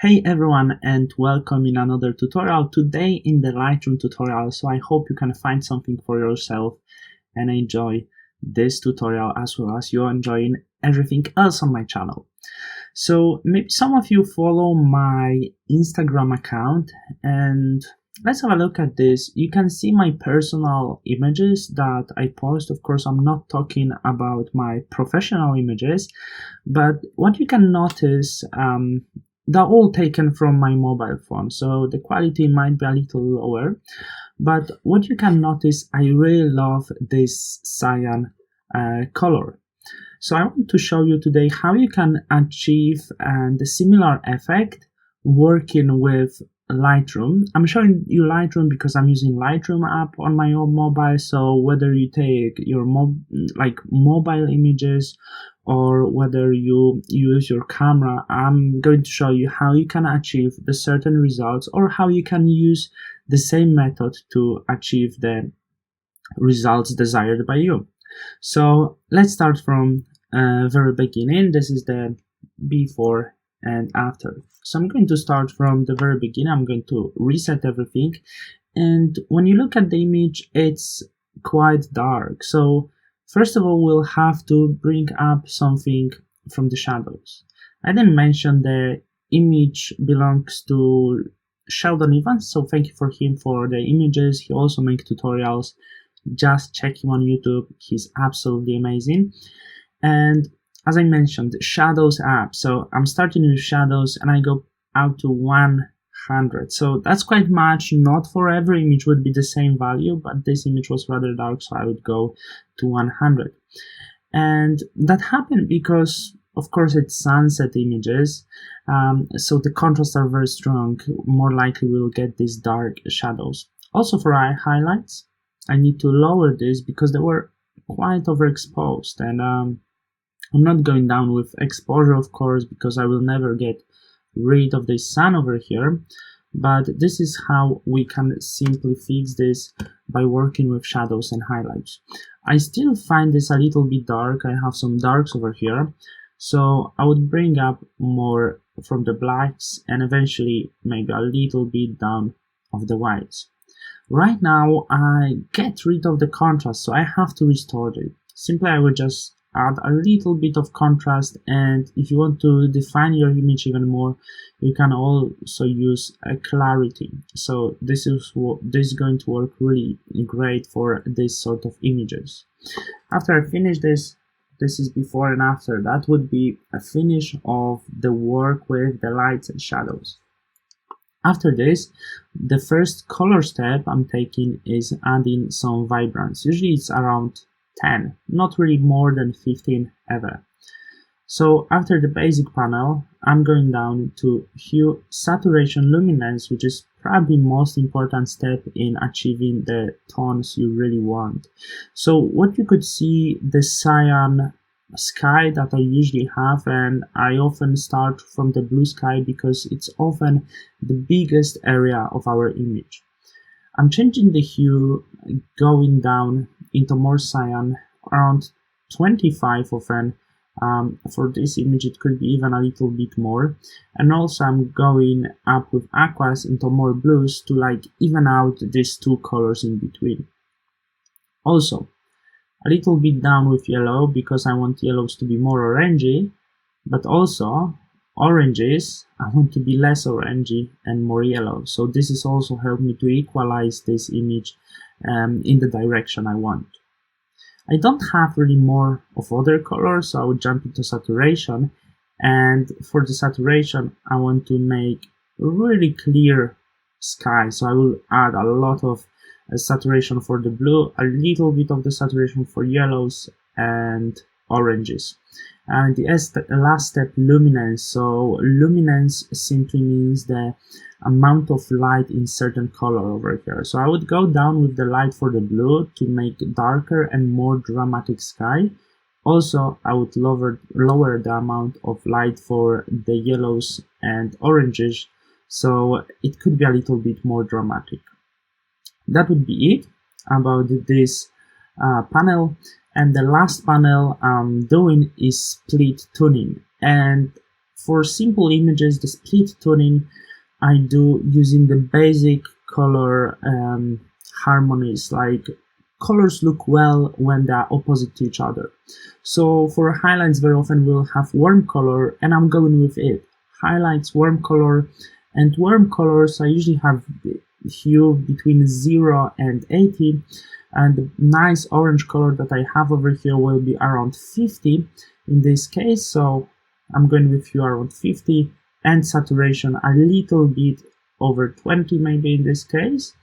Hey everyone, and welcome in another tutorial today in the Lightroom tutorial. So I hope you can find something for yourself and enjoy this tutorial as well as you're enjoying everything else on my channel. So maybe some of you follow my Instagram account, and let's have a look at this. You can see my personal images that I post. Of course, I'm not talking about my professional images, but what you can notice, they're all taken from my mobile phone, so the quality might be a little lower. But what you can notice, I really love this cyan color. So I want to show you today how you can achieve the similar effect working with Lightroom. I'm showing you Lightroom because I'm using Lightroom app on my own mobile. So whether you take your mobile images or whether you use your camera, I'm going to show you how you can achieve the certain results, or how you can use the same method to achieve the results desired by you. So let's start from very beginning. This is the before and after. So I'm going to start from the very beginning. I'm going to reset everything, and when you look at the image, it's quite dark. So first of all, we'll have to bring up something from the shadows. I didn't mention the image belongs to Sheldon Evans, so thank you for him for the images. He also makes tutorials. Just check him on YouTube. He's absolutely amazing. And as I mentioned, Shadows app. So I'm starting with shadows and I go out to 100. So that's quite much. Not for every image would be the same value, but this image was rather dark, so I would go to 100. And that happened because, of course, it's sunset images. So the contrasts are very strong. More likely we'll get these dark shadows. Also for eye highlights, I need to lower this because they were quite overexposed, and I'm not going down with exposure, of course, because I will never get rid of the sun over here. But this is how we can simply fix this, by working with shadows and highlights. I still find this a little bit dark. I have some darks over here, so I would bring up more from the blacks and eventually maybe a little bit down of the whites. Right now I get rid of the contrast, so I have to restore it. Simply I would just add a little bit of contrast, and if you want to define your image even more, you can also use a clarity. So this is going to work really great for this sort of images. After I finish this is before and after. That would be a finish of the work with the lights and shadows. After this, the first color step I'm taking is adding some vibrance. Usually it's around 10, not really more than 15 ever. So after the basic panel, I'm going down to hue, saturation, luminance, which is probably the most important step in achieving the tones you really want. So what you could see, the cyan sky that I usually have, and I often start from the blue sky because it's often the biggest area of our image. I'm changing the hue, going down into more cyan, around 25 often. For this image it could be even a little bit more, and also I'm going up with aquas into more blues to like even out these two colors in between. Also a little bit down with yellow because I want yellows to be more orangey, but also oranges I want to be less orangey and more yellow. So this is also helped me to equalize this image in the direction I want. I don't have really more of other colors, so I would jump into saturation, and for the saturation I want to make really clear sky, so I will add a lot of saturation for the blue, a little bit of the saturation for yellows and oranges. And the last step, luminance. So luminance simply means the amount of light in certain color over here. So I would go down with the light for the blue to make darker and more dramatic sky. Also I would lower the amount of light for the yellows and oranges, so it could be a little bit more dramatic. That would be it about this panel. And the last panel I'm doing is split tuning. And For simple images, the split tuning I do using the basic color harmonies, like colors look well when they are opposite to each other. So for highlights, very often we'll have warm color, and I'm going with it. Highlights, warm color, and warm colors I usually have hue between 0 and 80, and the nice orange color that I have over here will be around 50 in this case, so I'm going with hue around 50, and saturation a little bit over 20 maybe in this case.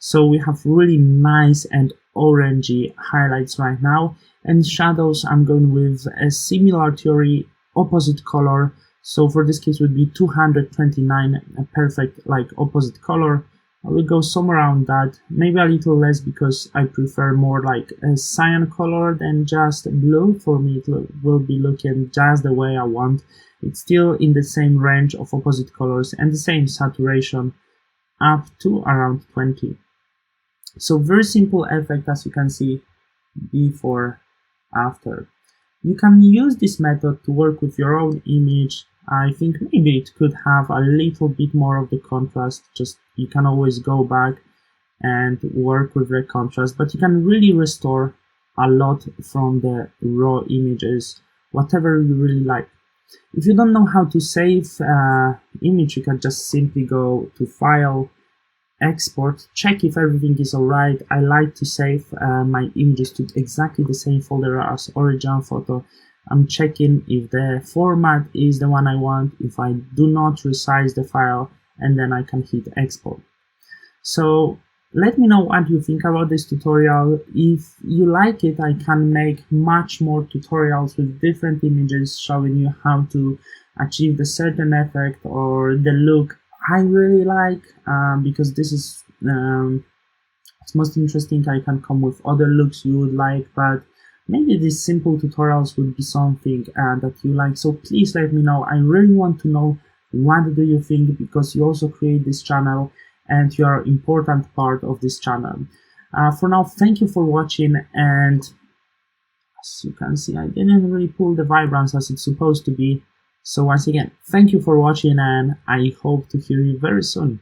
So we have really nice and orangey highlights right now, and shadows I'm going with a similar theory, opposite color. So for this case would be 229, a perfect like opposite color. I will go somewhere around that, maybe a little less because I prefer more like a cyan color than just blue. For me it will be looking just the way I want. It's still in the same range of opposite colors and the same saturation up to around 20. So very simple effect, as you can see, before, after. You can use this method to work with your own image. I think maybe it could have a little bit more of the contrast, just you can always go back and work with the contrast, but you can really restore a lot from the raw images, whatever you really like. If you don't know how to save image, you can just simply go to File, Export, check if everything is alright. I like to save my images to exactly the same folder as original photo. I'm checking if the format is the one I want, if I do not resize the file, and then I can hit export. So let me know what you think about this tutorial. If you like it, I can make much more tutorials with different images showing you how to achieve the certain effect or the look I really like, because this is it's most interesting. I can come with other looks you would like, but maybe these simple tutorials would be something that you like. So please let me know. I really want to know what do you think, because you also create this channel and you are an important part of this channel. For now, thank you for watching, and as you can see, I didn't really pull the vibrance as it's supposed to be. So once again, thank you for watching, and I hope to hear you very soon.